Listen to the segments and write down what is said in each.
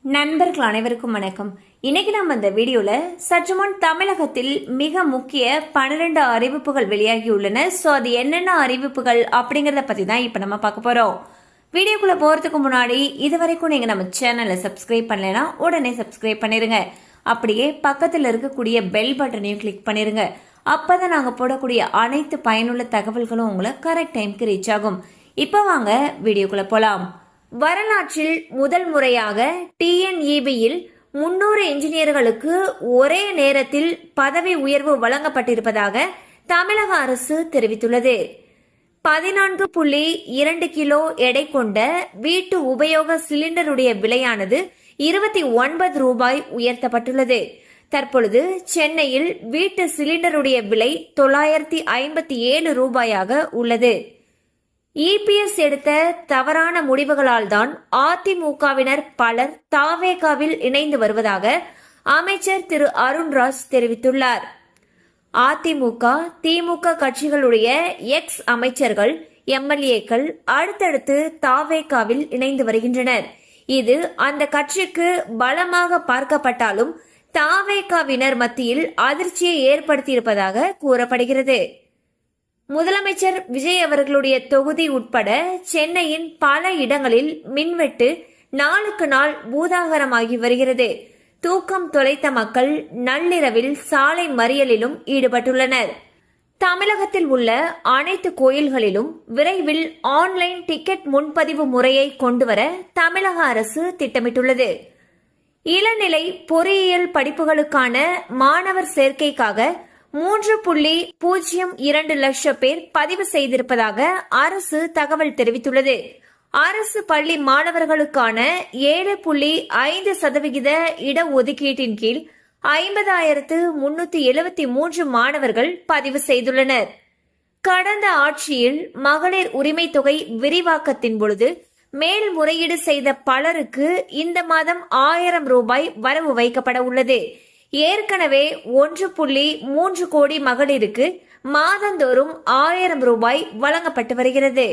நண்பர்கள் அனைவருக்கும் வணக்கம். இன்னைக்கு நம்ம இந்த வீடியோல சற்று முன் தமிழகத்தில் மிக முக்கிய 12 அறிவிப்புகள் வெளியாகியுள்ளன. சோ அது என்னென்ன அறிவிப்புகள் அப்படிங்கறத பத்தி தான் இப்ப நம்ம பார்க்க போறோம். வீடியோக்குள்ள போறதுக்கு முன்னாடி இதுவரைக்கும் நீங்க நம்ம சேனலை சப்ஸ்கிரைப் பண்ணலைன்னா உடனே சப்ஸ்கிரைப் பண்ணிருங்க. அப்படியே பக்கத்துல இருக்கக்கூடிய பெல் பட்டனையும் கிளிக் பண்ணிருங்க. அப்பதான் நாங்க போடக்கூடிய அனைத்து பயனுள்ள தகவல்களும் உங்களை கரெக்ட் டைம்க்கு ரீச் ஆகும். இப்ப வாங்க வீடியோக்குள்ள போலாம். வரலாற்றில் முதல் முறையாக டிஎன்இபியில் 300 என்ஜினியர்களுக்கு ஒரே நேரத்தில் பதவி உயர்வு வழங்கப்பட்டிருப்பதாக தமிழக அரசு தெரிவித்துள்ளது. 14.2 கிலோ எடை கொண்ட வீட்டு உபயோக சிலிண்டருடைய விலையானது 29 ரூபாய் உயர்த்தப்பட்டுள்ளது. தற்பொழுது சென்னையில் வீட்டு சிலிண்டருடைய விலை 957 ரூபாயாக உள்ளது. இபிஎஸ் எடுத்த தவறான முடிவுகளால் தான் அதிமுகவினர் பலர் தாவேகாவில் இணைந்து வருவதாக அமைச்சர் திரு அருண்ராஜ் தெரிவித்துள்ளார். அதிமுக திமுக கட்சிகளுடைய எக்ஸ் அமைச்சர்கள் எம்எல்ஏக்கள் அடுத்தடுத்து தாவேகாவில் இணைந்து வருகின்றனர். இது அந்த கட்சிக்கு பலமாக பார்க்கப்பட்டாலும் தாவேகாவினர் மத்தியில் அதிர்ச்சியை ஏற்படுத்தியிருப்பதாக கூறப்படுகிறது. முதலமைச்சர் விஜய் அவர்களுடைய தொகுதி உட்பட சென்னையின் பல இடங்களில் மின்வெட்டு நாளுக்கு நாள் பூதாகரமாகி வருகிறது. தூக்கம் தொலைத்த மக்கள் நள்ளிரவில் சாலை மறியலிலும் ஈடுபட்டுள்ளனர். தமிழகத்தில் உள்ள அனைத்து கோயில்களிலும் விரைவில் ஆன்லைன் டிக்கெட் முன்பதிவு முறையை கொண்டுவர தமிழக அரசு திட்டமிட்டுள்ளது. இளநிலை பொறியியல் படிப்புகளுக்கான மாணவர் சேர்க்கைக்காக 3.02 லட்சம் பேர் பதிவு செய்திருப்பதாக அரசு தகவல் தெரிவித்துள்ளது. அரசு பள்ளி மாணவர்களுக்கான 7.5% இடஒதுக்கீட்டின் கீழ் 50,373 மாணவர்கள் பதிவு செய்துள்ளனர். கடந்த ஆட்சியில் மகளிர் உரிமை தொகை விரிவாக்கத்தின் பொழுது மேல்முறையீடு செய்த பலருக்கு இந்த மாதம் 1000 ரூபாய் வரவு வைக்கப்பட உள்ளது. ஏற்கனவே 1.3 கோடி மகளிருக்கு மாதந்தோறும் 1000 ரூபாய் வழங்கப்பட்டு வருகிறது.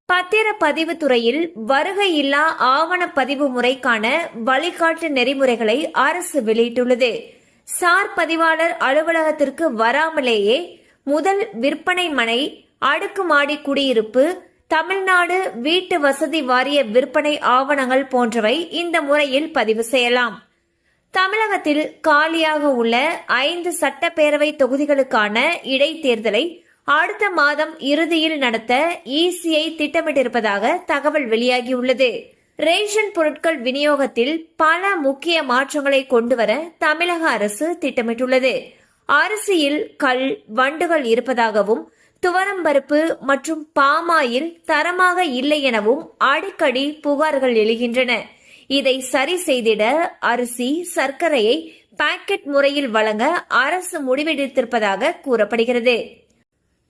பத்திரப்பதிவு துறையில் வருகை இல்லா ஆவணப்பதிவு முறைக்கான வழிகாட்டு நெறிமுறைகளை அரசு வெளியிட்டுள்ளது. சார் பதிவாளர் அலுவலகத்திற்கு வராமலேயே முதல் விற்பனை மனை, அடுக்குமாடி குடியிருப்பு, தமிழ்நாடு வீட்டு வசதி வாரிய விற்பனை ஆவணங்கள் போன்றவை இந்த முறையில் பதிவு செய்யலாம். தமிழகத்தில் காலியாக உள்ள 5 சட்டப்பேரவை தொகுதிகளுக்கான இடைத்தேர்தலை அடுத்த மாதம் இறுதியில் நடத்த இசிஐ திட்டமிட்டிருப்பதாக தகவல் வெளியாகியுள்ளது. ரேஷன் பொருட்கள் விநியோகத்தில் பல முக்கிய மாற்றங்களை கொண்டுவர தமிழக அரசு திட்டமிட்டுள்ளது. அரிசியில் கல், வண்டுகள் இருப்பதாகவும் துவரம்பருப்பு மற்றும் பாமாயில் தரமாக இல்லை எனவும் அடிக்கடி புகார்கள் எழுகின்றன. இதை சரி செய்திட அரிசி, சர்க்கரையை பாக்கெட் முறையில் வழங்க அரசு முடிவெடுத்திருப்பதாக கூறப்படுகிறது.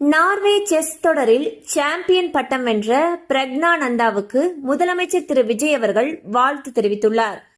நார்வே செஸ் தொடரில் சாம்பியன் பட்டம் வென்ற பிரக்னானந்தாவுக்கு முதலமைச்சர் திரு விஜய் அவர்கள் வாழ்த்து தெரிவித்துள்ளார்.